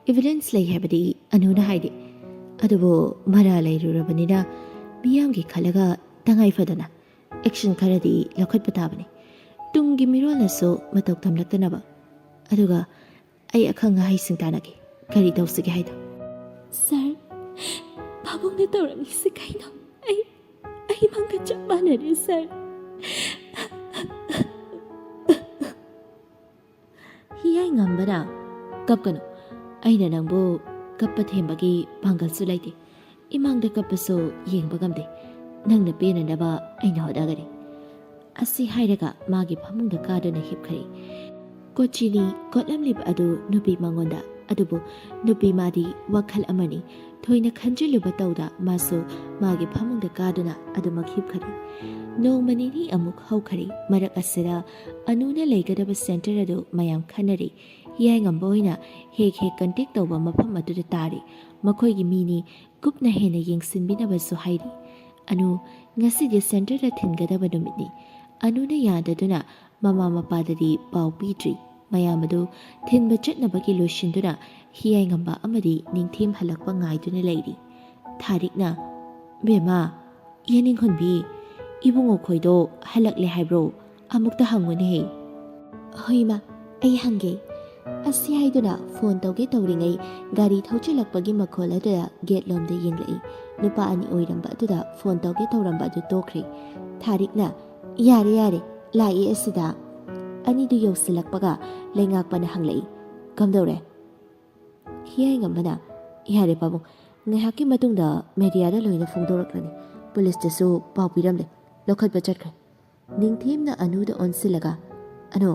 एविडेंस लै हैबदी अनुना हाइदे अदुबो मरा लैरुरबनिना मियांगी खलगा तंगाई फदना एक्शन खरदी लखत पताबने तुंगी मिरोलसो मतौ तमलक्तनबा अदुगा आई अखंग हाइसिंग तानागे करी तौसगे हाइदा सर बाबुंग ने तौरमी से काइनो आई मंगा चपाने रे sir हियाई ngambana kapkano aina nangbo kappa thembagi pangalsu laite imangda kappaso yengba gamde nangna pena naba aina hodagari asi hairaga magi phamungda kadana hipkhari kochini kotlamlib adu nupi mangonda adubu nupi madi wakhal amani thoina khanjiluba tawda maso magi phamungda kaduna adumak hipkhari नोमनी अमुक हौखरी मरक असरा अनुना लेगदब सेंटर अदु मयाम खनरी हियाइंगंबोइना हेक हेक कंटेक्ट तौबा मफम अदुदा तारी मखोइगी मीनी कुपना हेना येंगसिनबिनबसु हाइरी अनु ngasiди सेंटर दा थिनगदब नुमिनी अनुना याददुना ममा मपाददी पाउ पीद्री मयाम अदु थिनबा चटनबगी लोशिनदुना हियाइंगंबा अमदी निंथेम हलकपा ngaiduna लेरी थारिकना बेमा येनिंग हुनबी इबुंगो खोइदो हलकले हाइब्रो अमुक्ता हंगुने होइमा आई हंगे असी हाइदुना फोन तौगे तौरिङै गाडी थौचिलक्पगी मखोल अदुदा गेट लोमदे येंगलई नुपा अनि ओइरंबा अदुदा फोन तौगे तौरंबा अदु तोख्रे थारिकना यारे लाई असिदा अनि दु यौसिलक्पगा लेंगाकपना हंगलई कमदौरे हियाइ ngambana यारे बाबु ngahaki matungda media da loina phongdoraklani police तसु पाउ पिरमले लखत बचतखै निंथेमना अनुदा ओनसिलगा अनो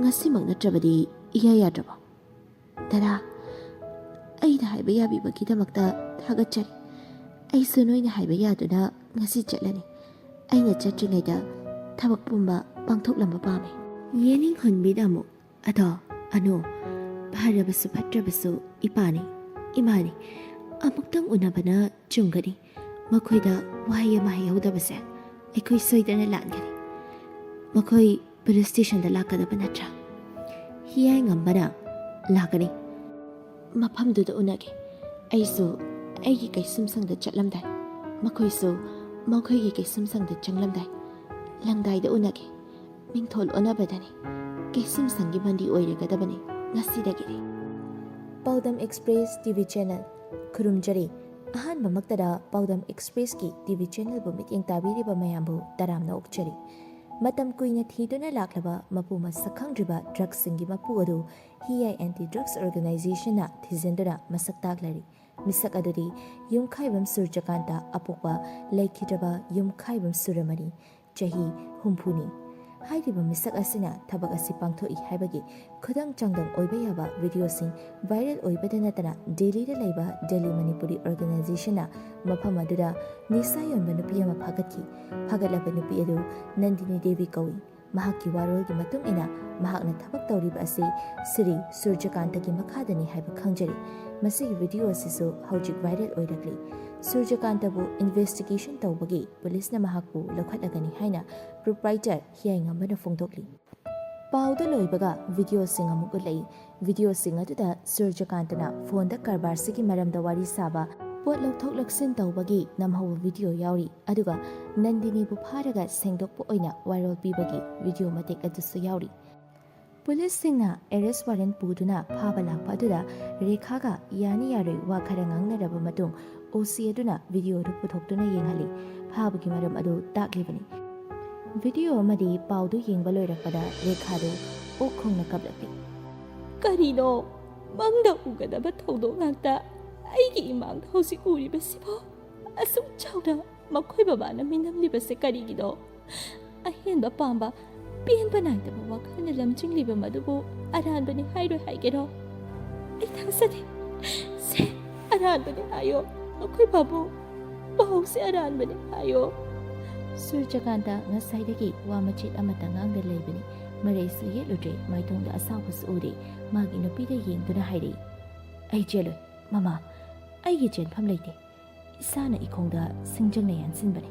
ngasimak natrabadi iya yadraba dada aida haiba yabiba kidamakta thagachari aisu noina haiba yaduna ngasi chatlani aina chatringaida thabak pumba pangthoklamba pame yening hunbidamu ado ano bharabasu phatrabasu ipani imani amuktang unabana chungani मखोइदा वाही अमा हाइहौदबसे अखोइ सोइदना लानगनि मखोइ पुलिस स्टेशन दा लाकदब नत्रा हियाइ ngambana लाकनि मफमदुदा उनगे आइसु आइगी कैसुमसंगदा चटलमदाइ मखोइसु मखोइगी कैसुमसंगदा चंगलमदाइ लंगदाइदा उनगे मिंथोल ओनबदनि कैसुमसंगी बंदी ओइरगदबनि ngasidaगिरि पाउदम एक्सप्रेस टीवी चैनल खुरुमजरी अहानबा मक्तदा पाउदम एक्सप्रेस की टीवी चैनल बु मिटिंग ताबीरिबा मयामबु तरामना ओक्चरी मतम कुइना थीदुना लाखलबा मपुमा सखंग्रिबा ड्रग्स सिंगी मपु अदु हियाइ एंटी ड्रग्स ऑर्गेनाइजेशन ना थिजेंदरा मसक तागलरी मिसक अदुदी युमखाइबम सुरजकांता अपोपा लेखिदबा युमखाइबम सुरमनी चही हुमफुनी हाइरिबा मिसक असिना थबक असि पांगथोइ हाइबगी खुदंग चांगदंग ओइबा याबा वीडियोसिंग वायरल ओइबदा नतना दिल्ली दा लैबा दिल्ली मणिपुरी ऑर्गेनाइजेशन ना मफम अदुदा निसा योनबा नुपी अमा फागतखि फागतलबा नुपी अदु नंदिनी देवी कौई महाकी वारोलगी मतुंग इना महाकना थबक तौरिबा असि श्री सूर्यकांतगी मखादनी हाइबा खंगजरी मसिगी वीडियो असिसु हौजिक वायरल ओइरकली सूर्यकांतबु इन्वेस्टिगेशन तौबगी पुलिसना महाकबु लखतगनी हाइना प्रोप्राइटर हियाइ ngambana फोंदोकली पाउदा लोइबगा वीडियो सिंग अमुक लई वीडियो सिंग अदुदा सूर्यकांतना फोन दा कारबार सिगी मरमदा वारी साबा ꯄꯣꯠ ꯂꯧꯊꯣꯛ ꯂꯧꯁꯤꯟ ꯇꯧꯕꯒꯤ ꯅꯝꯍꯧꯕ ꯚꯤꯗꯤꯑꯣ ꯌꯥꯎꯔꯤ ꯑꯗꯨꯒ ꯅꯟꯗꯤꯅꯤꯕꯨ ꯐꯥꯔꯒ ꯁꯦꯡꯗꯣꯛꯄ ꯑꯣꯏꯅ ꯋꯥꯔꯣꯜ ꯄꯤꯕꯒꯤ ꯚꯤꯗꯤꯑꯣ ꯃꯇꯦꯛ ꯑꯗꯨꯁꯨ ꯌꯥꯎꯔꯤ ꯄꯨꯂꯤꯁꯁꯤꯡꯅ ꯑꯦꯔꯦꯁ ꯋꯥꯔꯦꯟ ꯄꯨꯗꯨꯅ ꯐꯥꯕ ꯂꯥꯛꯄ ꯑꯗꯨꯗ ꯔꯦꯈꯥꯒ ꯌꯥꯅꯤ ꯌꯥꯔꯣꯏ ꯋꯥ ꯈꯔ ꯉꯥꯡꯅꯔꯕ ꯃꯇꯨꯡ OC ꯑꯗꯨꯅ ꯚꯤꯗꯤꯑꯣ ꯑꯗꯨ ꯄꯨꯊꯣꯛꯇꯨꯅ ꯌꯦꯡꯍꯜꯂꯤ ꯐꯥꯕꯒꯤ ꯃꯔꯝ ꯑꯗꯨ ꯇꯥꯛꯂꯤꯕꯅꯤ ꯚꯤꯗꯤꯑꯣ ꯑꯃꯗꯤ ꯄꯥꯎꯗꯨ ꯌꯦꯡꯕ ꯂꯣꯏꯔꯛꯄꯗ ꯔꯦꯈꯥꯗꯨ ꯑꯣꯛ ꯈꯣꯡꯅ ꯀꯞꯂꯛꯂꯤ ꯀꯔꯤꯅꯣ ꯃꯪꯗ ꯎꯒꯗꯕ ꯊꯧꯗꯣꯛ ꯉꯥꯛꯇ ꯑꯩꯒꯤ ꯏꯃꯥꯡꯗ ꯍꯧꯖꯤꯛ ꯎꯔꯤꯕꯁꯤꯕꯣ ꯑꯁꯨꯛ ꯆꯥꯎꯅ ꯃꯈꯣꯏ ꯕꯕꯥꯅ ꯃꯤꯅꯝꯂꯤꯕꯁꯦ ꯀꯔꯤꯒꯤꯅꯣ ꯑꯍꯦꯟꯕ ꯄꯥꯝꯕ ꯄꯦꯟꯕ ꯅꯥꯏꯗꯕ ꯋꯥꯈꯜꯅ ꯂꯝꯖꯤꯡꯂꯤꯕ ꯃꯗꯨꯕꯨ ꯑꯔꯥꯟꯕꯅꯤ ꯍꯥꯏꯔꯣꯏ ꯍꯥꯏꯒꯦꯔꯣ ꯑꯩ ꯊꯥꯖꯗꯦ ꯁꯦ ꯑꯔꯥꯟꯕꯅꯤ ꯍꯥꯏꯌꯣ ꯑꯩꯈꯣꯏ ꯄꯥꯕꯨꯡ ꯄꯥꯎꯁꯦ ꯑꯔꯥꯟꯕꯅꯤ ꯍꯥꯏꯌꯣ ꯁꯨꯔꯖꯀꯥꯟꯇ ꯉꯁꯥꯏꯗꯒꯤ ꯋꯥ ꯃꯆꯦꯠ ꯑꯃꯠꯇ ꯉꯥꯡꯗ ꯂꯩꯕꯅꯤ ꯃꯔꯩꯁꯨ ꯌꯦꯠꯂꯨꯗ꯭ꯔꯦ ꯃꯥꯏꯊꯣꯡꯗ ꯑꯁꯥꯎꯕꯁꯨ ꯎꯔꯦ ꯃꯥꯒꯤ ꯅꯨꯄꯤꯗ ꯌꯦꯡꯗꯨꯅ ꯍꯥꯏꯔꯛꯏ ꯑꯩ ꯆꯦꯜꯂꯣꯏ ꯃꯃꯥ ꯑꯩꯒꯤ ꯆꯦꯟꯐꯝ ꯂꯩꯇꯦ ꯏꯁꯥꯅ ꯏꯈꯣꯡꯗ ꯁꯤꯡꯖꯪꯅ ꯌꯥꯟꯁꯤꯟꯕꯅꯤ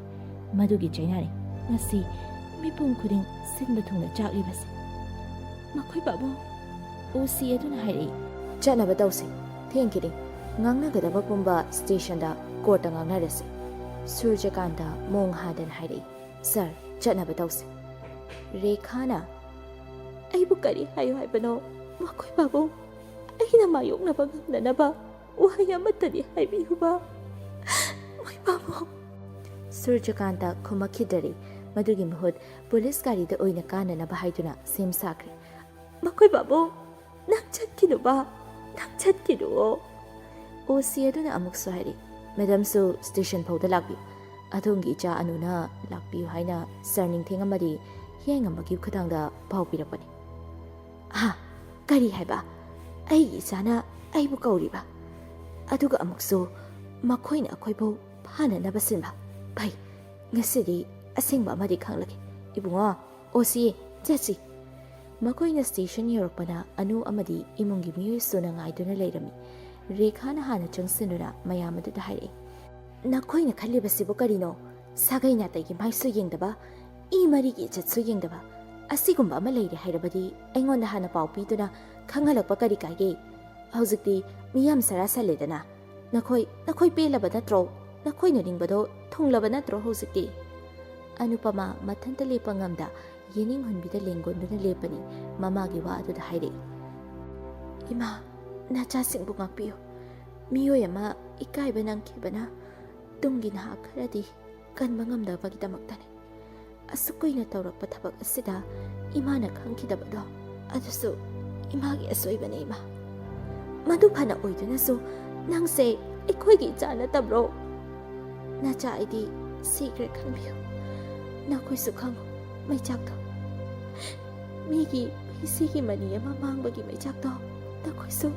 ꯃꯗꯨꯒꯤ ꯆꯩꯅꯥꯅꯤ ꯉꯁꯤ ꯃꯤꯄꯨꯝ ꯈꯨꯗꯤꯡ ꯁꯤꯟꯕ ꯊꯨꯡꯅ ꯆꯥꯛꯂꯤꯕꯁꯦ ꯃꯈꯣꯏ ꯄꯥꯕꯨꯡ OC ꯑꯗꯨꯅ ꯍꯥꯏꯔꯛꯏ ꯆꯠꯅꯕ ꯇꯧꯁꯤ ꯊꯦꯡꯈꯤꯅꯤ ꯉꯥꯡꯅꯒꯗꯕ ꯄꯨꯝꯕ ꯁ꯭ꯇꯦꯁꯟꯗ ꯀꯣꯔꯠꯇ ꯉꯥꯡꯅꯔꯁꯤ ꯁꯨꯔꯖꯀꯥꯟꯇ ꯃꯣꯡ ꯍꯥꯗꯅ ꯍꯥꯏꯔꯛꯏ ꯁꯥꯔ ꯆꯠꯅꯕ ꯇꯧꯁꯤ ꯔꯦꯈꯥꯅ ꯑꯩꯕꯨ ꯀꯔꯤ ꯍꯥꯏꯌꯨ ꯍꯥꯏꯕꯅꯣ ꯃꯈꯣꯏ ꯄꯥꯕꯨꯡ ꯑꯩꯅ ꯃꯥꯌꯣꯛꯅꯕ ꯉꯝꯅꯅꯕ ꯋꯥꯍꯩ ꯑꯃꯠꯇꯗꯤ ꯍꯥꯏꯕꯤꯌꯨꯕ ꯃꯣꯏ ꯄꯥꯕꯨꯡ ꯁꯨꯔꯖꯀꯥꯟꯇ ꯈꯨꯝꯃꯛꯈꯤꯗ꯭ꯔꯤ ꯃꯗꯨꯒꯤ ꯃꯍꯨꯠ ꯄꯨꯂꯤꯁ ꯒꯥꯔꯤꯗ ꯑꯣꯏꯅ ꯀꯥꯅꯅꯕ ꯍꯥꯏꯗꯨꯅ ꯁꯦꯝ ꯁꯥꯈ꯭ꯔꯦ ꯃꯈꯣꯏ ꯄꯥꯕꯨꯡ ꯅꯪ ꯆꯠꯈꯤꯅꯨꯕ ꯅꯪ ꯆꯠꯈꯤꯅꯨꯑꯣ OC ꯑꯗꯨꯅ ꯑꯃꯨꯛꯁꯨ ꯍꯥꯏꯔꯤ ꯃꯦꯗꯥꯝꯁꯨ ꯁ꯭ꯇꯦꯁꯟ ꯐꯥꯎꯗ ꯂꯥꯛꯄꯤꯌꯨ ꯑꯗꯣꯝꯒꯤ ꯏꯆꯥ ꯑꯅꯨꯅ ꯂꯥꯛꯄꯤꯌꯨ ꯍꯥꯏꯅ ꯁꯥꯔ ꯅꯤꯡꯊꯦꯡꯉꯝꯃꯗꯤ ꯍꯤꯌꯥꯏꯉꯝꯕꯒꯤ ꯈꯨꯠꯊꯥꯡꯗ ꯄꯥꯎ ꯄꯤꯔꯛꯄꯅꯤ ꯀꯔꯤ ꯍꯥꯏꯕ ꯑꯩꯒꯤ ꯏꯆꯥꯅ ꯑꯩꯕꯨ ꯀꯧꯔꯤꯕ ꯑꯗꯨꯒ ꯑꯃꯨꯛꯁꯨ ꯃꯈꯣꯏꯅ ꯑꯩꯈꯣꯏꯕꯨ ꯐꯥꯅꯅꯕ ꯁꯤꯟꯕ ꯐꯩ ꯉꯁꯤꯗꯤ ꯑꯁꯦꯡꯕ ꯑꯃꯗꯤ ꯈꯪꯂꯒꯦ ꯏꯕꯨꯡꯉꯣ OC ꯆꯠꯁꯤ ꯃꯈꯣꯏꯅ ꯁ꯭ꯇꯦꯁꯟ ꯌꯧꯔꯛꯄꯅ ꯑꯅꯨ ꯑꯃꯗꯤ ꯏꯃꯨꯡꯒꯤ ꯃꯤꯑꯣꯏ ꯁꯨꯅ ꯉꯥꯏꯗꯨꯅ ꯂꯩꯔꯝꯃꯤ ꯔꯦꯈꯥꯅ ꯍꯥꯟꯅ ꯆꯪꯁꯤꯟꯗꯨꯅ ꯃꯌꯥꯝ ꯑꯗꯨꯗ ꯍꯥꯏꯔꯛꯏ ꯅꯈꯣꯏꯅ ꯈꯜꯂꯤꯕꯁꯤꯕꯨ ꯀꯔꯤꯅꯣ ꯁꯥꯒꯩ ꯅꯥꯇꯩꯒꯤ ꯃꯥꯏꯁꯨ ꯌꯦꯡꯗꯕ ꯏ ꯃꯔꯤꯒꯤ ꯏꯖꯠꯁꯨ ꯌꯦꯡꯗꯕ ꯑꯁꯤꯒꯨꯝꯕ ꯑꯃ ꯂꯩꯔꯦ ꯍꯥꯏꯔꯕꯗꯤ ꯑꯩꯉꯣꯟꯗ ꯍꯥꯟꯅ ꯄꯥꯎ ꯄꯤꯗꯨꯅ ꯈꯪꯍꯜꯂꯛꯄ ꯀꯔꯤ ꯀꯥꯏꯒꯦ ꯍꯧꯖꯤꯛꯇꯤ ꯃꯤꯌꯥꯝ ꯁꯔꯥ ꯁꯜꯂꯦꯗꯅ ꯅꯈꯣꯏ ꯄꯦꯜꯂꯕ ꯅꯠꯇ꯭ꯔꯣ ꯅꯈꯣꯏꯅ ꯅꯤꯡꯕꯗꯣ ꯊꯨꯡꯂꯕ ꯅꯠꯇ꯭ꯔꯣ ꯍꯧꯖꯤꯛꯇꯤ ꯑꯅꯨꯄꯃꯥ ꯃꯊꯟꯇ ꯂꯦꯞꯄ ꯉꯝꯗ ꯌꯦꯅꯤꯡ ꯍꯨꯟꯕꯤꯗ ꯂꯦꯡꯒꯣꯟꯗꯨꯅ ꯂꯦꯞꯄꯅꯤ ꯃꯃꯥꯒꯤ ꯋꯥ ꯑꯗꯨꯗ ꯍꯥꯏꯔꯛꯏ ꯏꯃꯥ ꯅꯆꯥꯁꯤꯡꯕꯨ ꯉꯥꯛꯄꯤꯌꯨ ꯃꯤꯑꯣꯏ ꯑꯃ ꯏꯀꯥꯏꯕ ꯅꯪꯈꯤꯕꯅ ꯇꯨꯡꯒꯤ ꯅꯍꯥ ꯈꯔꯗꯤ ꯀꯟꯕ ꯉꯝꯗꯕꯒꯤꯗꯃꯛꯇꯅꯤ ꯑꯁꯨꯛ ꯀꯨꯏꯅ ꯇꯧꯔꯛꯄ ꯊꯕꯛ ꯑꯁꯤꯗ ꯏꯃꯥꯅ ꯈꯪꯈꯤꯗꯕꯗꯣ ꯑꯗꯨꯁꯨ ꯏꯃꯥꯒꯤ ꯑꯁꯣꯏꯕꯅꯦ ꯏꯃꯥ ꯃꯗꯨ ꯐꯅ ꯑꯣꯏꯗꯨꯅꯁꯨ ꯅꯪꯁꯦ ꯑꯩꯈꯣꯏꯒꯤ ꯏꯆꯥ ꯅꯠꯇꯕ꯭ꯔꯣ ꯅꯆꯥ ꯑꯩꯗꯤ ꯁꯤꯈ꯭ꯔꯦ ꯈꯟꯕꯤꯌꯨ ꯅꯈꯣꯏꯁꯨ ꯈꯪꯉꯨ ꯃꯩꯆꯥꯛꯇꯣ ꯃꯤꯒꯤ ꯄꯩꯁꯤꯒꯤ ꯃꯅꯤ ꯑꯃ ꯃꯥꯡꯕꯒꯤ ꯃꯩꯆꯥꯛꯇꯣ ꯅꯈꯣꯏꯁꯨ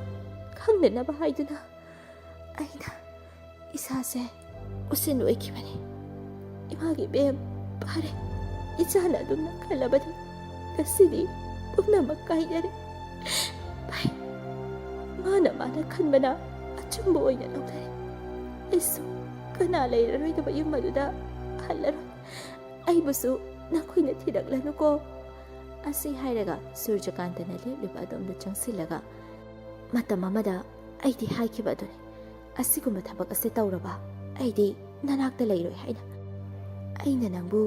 ꯈꯪꯗꯅꯕ ꯍꯥꯏꯗꯨꯅ ꯑꯩꯅ ꯏꯁꯥꯁꯦ ꯎꯁꯤꯟ ꯑꯣꯏꯈꯤꯕꯅꯤ ꯏꯃꯥꯒꯤ ꯕꯦꯝ ꯐꯔꯦ ꯏꯆꯥꯅ ꯑꯗꯨꯝꯅ ꯈꯜꯂꯕꯗꯤ ꯉꯁꯤꯗꯤ ꯄꯨꯝꯅꯃꯛ ꯀꯥꯏꯅꯔꯦ ꯐꯩ ꯃꯥꯅ ꯈꯟꯕꯅ ꯑꯆꯨꯝꯕ ꯑꯣꯏꯅ ꯂꯧꯅꯔꯦ ꯑꯩꯁꯨ ꯀꯅꯥ ꯂꯩꯔꯔꯣꯏꯗꯕ ꯌꯨꯝ ꯑꯗꯨꯗ ꯍꯜꯂꯔꯣꯏ ꯑꯩꯕꯨꯁꯨ ꯅꯈꯣꯏꯅ ꯊꯤꯔꯛꯂꯅꯨꯀꯣ ꯑꯁꯤ ꯍꯥꯏꯔꯒ ꯁꯨꯔꯖꯀꯥꯟꯇꯅ ꯂꯦꯞꯂꯤꯕ ꯑꯗꯣꯝꯗ ꯆꯪꯁꯤꯜꯂꯒ ꯃꯇꯝ ꯑꯃꯗ ꯑꯩꯗꯤ ꯍꯥꯏꯈꯤꯕ ꯑꯗꯨꯅꯤ ꯑꯁꯤꯒꯨꯝꯕ ꯊꯕꯛ ꯑꯁꯤ ꯇꯧꯔꯕ ꯑꯩꯗꯤ ꯅꯅꯥꯛꯇ ꯂꯩꯔꯣꯏ ꯍꯥꯏꯅ ꯑꯩꯅ ꯅꯪꯕꯨ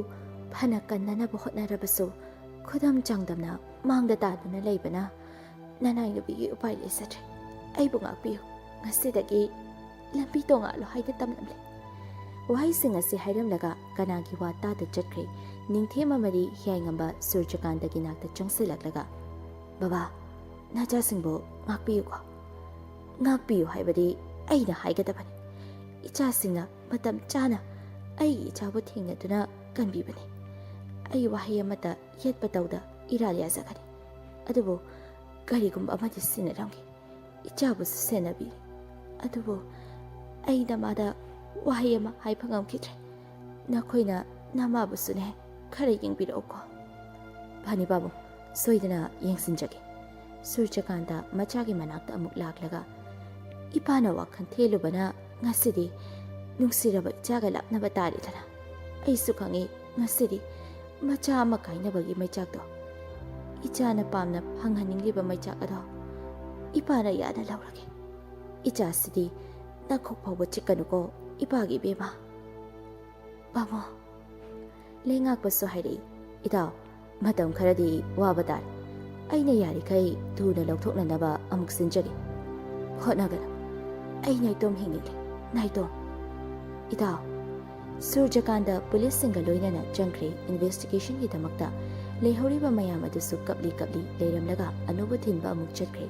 ꯐꯅ ꯀꯟꯅꯅꯕ ꯍꯣꯠꯅꯔꯕꯁꯨ ꯈꯨꯗꯝ ꯆꯥꯡꯗꯝꯅ ꯃꯥꯡꯗ ꯇꯥꯗꯨꯅ ꯂꯩꯕꯅ ꯅꯅꯥꯏ ꯅꯨꯄꯤꯒꯤ ꯎꯄꯥꯏ ꯂꯩꯖꯗ꯭ꯔꯦ ꯑꯩꯕꯨ ꯉꯥꯛꯄꯤꯌꯨ ꯉꯁꯤꯗꯒꯤ ꯂꯝꯕꯤ ꯇꯣꯉꯥꯜꯂꯣ ꯍꯥꯏꯅ ꯇꯝꯂꯝꯂꯦ ꯋꯥꯍꯩꯁꯤꯡ ꯑꯁꯤ ꯍꯥꯏꯔꯝꯂꯒ ꯀꯅꯥꯒꯤ ꯋꯥ ꯇꯥꯗ ꯆꯠꯈ꯭ꯔꯦ ꯅꯤꯡꯊꯦꯝꯃꯔꯤ ꯍꯤꯌꯥꯏꯉꯝꯕ ꯁꯨꯔꯖꯀꯥꯟꯇꯒꯤ ꯅꯥꯛꯇ ꯆꯪꯁꯤꯜꯂꯛꯂꯒ ꯕꯕꯥ ꯅꯆꯥꯁꯤꯡꯕꯨ ꯉꯥꯛꯄꯤꯌꯨꯀꯣ ꯉꯥꯛꯄꯤꯌꯨ ꯍꯥꯏꯕꯗꯤ ꯑꯩꯅ ꯍꯥꯏꯒꯗꯕꯅꯤ ꯏꯆꯥꯁꯤꯡꯅ ꯃꯇꯝ ꯆꯥꯅ ꯑꯩꯒꯤ ꯏꯆꯥꯕꯨ ꯊꯦꯡꯅꯗꯨꯅ ꯀꯟꯕꯤꯕꯅꯤ ꯑꯩ ꯋꯥꯍꯩ ꯑꯃꯠꯇ ꯌꯦꯠꯄ ꯇꯧꯗ ꯏꯔꯥꯜ ꯌꯥꯖꯒꯅꯤ ꯑꯗꯨꯕꯨ ꯀꯔꯤꯒꯨꯝꯕ ꯑꯃꯗꯤ ꯁꯤꯟꯅꯔꯝꯈꯤ ꯏꯆꯥꯕꯨꯁꯨ ꯁꯦꯟꯅꯕꯤꯔꯤ ꯑꯗꯨꯕꯨ ꯑꯩꯅ ꯃꯥꯗ ꯋꯥꯍꯩ ꯑꯃ ꯍꯥꯏꯕ ꯉꯝꯈꯤꯗ꯭ꯔꯦ ꯅꯈꯣꯏꯅ ꯅꯃꯥꯕꯨꯁꯨꯅꯦ ꯈꯔ ꯌꯦꯡꯕꯤꯔꯛꯎꯀꯣ ꯐꯅꯤ ꯄꯥꯕꯨꯡ ꯁꯣꯏꯗꯅ ꯌꯦꯡꯁꯤꯟꯖꯒꯦ ꯁꯨꯔꯖꯀꯥꯟꯇ ꯃꯆꯥꯒꯤ ꯃꯅꯥꯛꯇ ꯑꯃꯨꯛ ꯂꯥꯛꯂꯒ ꯏꯄꯥꯅ ꯋꯥꯈꯜ ꯊꯦꯜꯂꯨꯕꯅ ꯉꯁꯤꯗꯤ ꯅꯨꯡꯁꯤꯔꯕ ꯏꯆꯥꯒ ꯂꯥꯞꯅꯕ ꯇꯥꯔꯦꯗꯅ ꯑꯩꯁꯨ ꯈꯪꯉꯤ ꯉꯁꯤꯗꯤ ꯃꯆꯥ ꯑꯃ ꯀꯥꯏꯅꯕꯒꯤ ꯃꯩꯆꯥꯛꯇꯣ ꯏꯆꯥꯅ ꯄꯥꯝꯅ ꯐꯪꯍꯟꯅꯤꯡꯂꯤꯕ ꯃꯩꯆꯥꯛ ꯑꯗꯣ ꯏꯄꯥꯅ ꯌꯥꯅ ꯂꯧꯔꯒꯦ ꯏꯆꯥꯁꯤꯗꯤ ꯅꯈꯣꯛ ꯐꯥꯎꯕ ꯆꯤꯛꯀꯅꯨꯀꯣ ꯏꯄꯥꯒꯤ ꯏꯕꯦꯝꯃ ꯄꯥꯃꯣ ꯂꯩꯉꯥꯛꯄꯁꯨ ꯍꯥꯏꯔꯛꯏ ꯏꯇꯥꯎ ꯃꯇꯝ ꯈꯔꯗꯤ ꯋꯥꯕ ꯇꯥꯔꯦ ꯑꯩꯅ ꯌꯥꯔꯤꯈꯩ ꯊꯨꯅ ꯂꯧꯊꯣꯛꯅꯅꯕ ꯑꯃꯨꯛ ꯁꯤꯟꯖꯒꯦ ꯍꯣꯠꯅꯒꯅꯨ ꯑꯩ ꯅꯥꯏꯇꯣꯝ ꯍꯤꯡꯅꯤꯡꯂꯦ ꯅꯥꯏꯇꯣꯝ ꯏꯇꯥꯎ ꯁꯨꯔꯖꯀꯥꯟꯗ ꯄꯨꯂꯤꯁꯁꯤꯡꯒ ꯂꯣꯏꯅꯅ ꯆꯪꯈ꯭ꯔꯦ ꯏꯟꯚꯦꯁꯇꯤꯒꯦꯁꯟꯒꯤꯗꯃꯛꯇ ꯂꯩꯍꯧꯔꯤꯕ ꯃꯌꯥꯝ ꯑꯗꯨꯁꯨ ꯀꯞꯂꯤ ꯂꯩꯔꯝꯂꯒ ꯑꯅꯧꯕ ꯊꯤꯟꯕ ꯑꯃꯨꯛ ꯆꯠꯈ꯭ꯔꯦ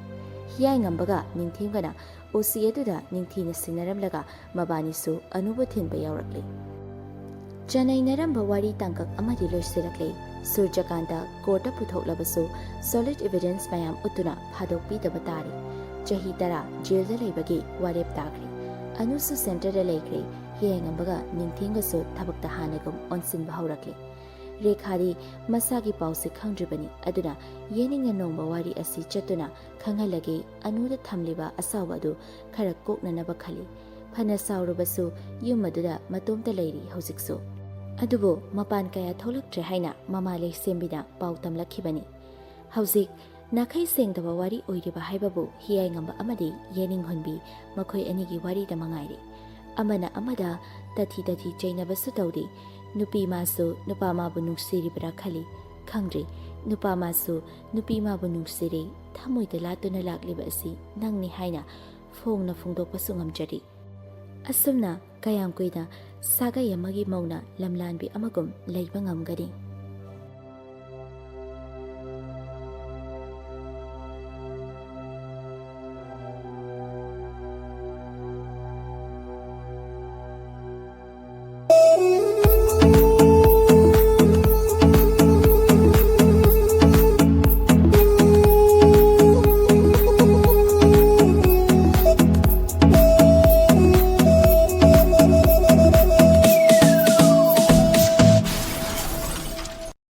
ꯍꯤꯌꯥꯏꯉꯝꯕꯒ ꯅꯤꯡꯊꯦꯝꯒꯅ ꯑꯣꯁꯤ ꯑꯗꯨꯗ ꯅꯤꯡꯊꯤꯅ ꯁꯤꯟꯅꯔꯝꯂꯒ ꯃꯕꯥꯅꯤꯁꯨ ꯑꯅꯧꯕ ꯊꯤꯟꯕ ꯌꯥꯎꯔꯛꯂꯤ ꯆꯅꯩꯅꯔꯝꯕ ꯋꯥꯔꯤ ꯇꯥꯡꯀꯛ ꯑꯃꯗꯤ ꯂꯣꯏꯁꯤꯜꯂꯛꯂꯦ ꯁꯨꯔꯖꯀꯥꯟꯗ ꯀꯣꯔꯠꯇ ꯄꯨꯊꯣꯛꯂꯕꯁꯨ ꯁꯣꯂꯤꯗ ꯏꯚꯤꯗꯦꯟꯁ ꯃꯌꯥꯝ ꯎꯠꯇꯨꯅ ꯐꯥꯗꯣꯛꯄꯤꯗꯕ ꯇꯥꯔꯦ ꯆꯍꯤ 10 ꯖꯦꯜꯗ ꯂꯩꯕꯒꯤ ꯋꯥꯔꯦꯞ ꯇꯥꯈ꯭ꯔꯦ ꯑꯅꯨꯁꯨ ꯁꯦꯟꯇꯔꯗ ꯂꯩꯈ꯭ꯔꯦ ꯍꯤꯌꯥꯏꯉꯝꯕꯒ ꯅꯤꯡꯊꯦꯝꯒꯁꯨ ꯊꯕꯛꯇ ꯍꯥꯟꯅꯒꯨꯝ ꯑꯣꯟꯁꯤꯟꯕ ꯍꯧꯔꯛꯂꯦ ꯔꯦꯈꯥꯗꯤ ꯃꯁꯥꯒꯤ ꯄꯥꯎꯁꯦ ꯈꯪꯗ꯭ꯔꯤꯕꯅꯤ ꯑꯗꯨꯅ ꯌꯦꯅꯤꯡꯅ ꯅꯣꯡꯕ ꯋꯥꯔꯤ ꯑꯁꯤ ꯆꯠꯇꯨꯅ ꯈꯪꯍꯜꯂꯒꯦ ꯑꯅꯨꯗ ꯊꯝꯂꯤꯕ ꯑꯁꯥꯎꯕ ꯑꯗꯨ ꯈꯔ ꯀꯣꯛꯅꯅꯕ ꯈꯜꯂꯤ ꯐꯅ ꯁꯥꯎꯔꯕꯁꯨ ꯌꯨꯝ ꯑꯗꯨꯗ ꯃꯇꯣꯝꯇ ꯂꯩꯔꯤ ꯍꯧꯖꯤꯛꯁꯨ ꯑꯗꯨꯕꯨ ꯃꯄꯥꯟ ꯀꯌꯥ ꯊꯣꯛꯂꯛꯇ꯭ꯔꯦ ꯍꯥꯏꯅ ꯃꯃꯥꯂꯩ ꯁꯦꯝꯕꯤꯅ ꯄꯥꯎ ꯇꯝꯂꯛꯈꯤꯕꯅꯤ ꯍꯧꯖꯤꯛ ꯅꯥꯈꯩ ꯁꯦꯡꯗꯕ ꯋꯥꯔꯤ ꯑꯣꯏꯔꯤꯕ ꯍꯥꯏꯕꯕు ꯍꯤꯌꯥꯏꯉꯝꯕ ꯑꯃꯗꯤ ꯌꯦꯅꯤꯡꯍꯨꯟꯕꯤ ꯃꯈꯣꯏ ꯑꯅꯤꯒꯤ ꯋꯥꯔꯤꯗ ꯃꯉꯥꯏꯔꯦ ꯑꯃꯅ ꯑꯃꯗ ꯇꯊꯤ ꯆꯩꯅꯕꯁꯨ ꯇꯧꯗꯦ ꯅꯨꯄꯤ ꯃꯥꯁꯨ ꯅꯨꯄꯥ ꯃꯥꯕꯨ ꯅꯨꯡꯁꯤꯔꯤꯕ꯭ꯔꯥ ꯈꯜꯂꯤ ꯈꯪꯗ꯭ꯔꯤ ꯅꯨꯄꯥ ꯃꯥꯁꯨ ꯅꯨꯄꯤ ꯃꯥꯕꯨ ꯅꯨꯡꯁꯤꯔꯦ ꯊꯃꯣꯏꯗ ꯂꯥꯠꯇꯨꯅ ꯂꯥꯛꯂꯤꯕ ꯑꯁꯤ ꯅꯪꯅꯤ ꯍꯥꯏꯅ ꯐꯣꯡꯅ ꯐꯣꯡꯗꯣꯛꯄꯁꯨ ꯉꯝꯖꯔꯤ ꯑꯁꯨꯝꯅ ꯀꯌꯥꯝ ꯀꯨꯏꯅ ꯁꯥꯒꯩ ꯑꯃꯒꯤ ꯃꯧꯅ ꯂꯝꯂꯥꯟꯕꯤ ꯑꯃꯒꯨꯝ ꯂꯩꯕ ꯉꯝꯒꯅꯤ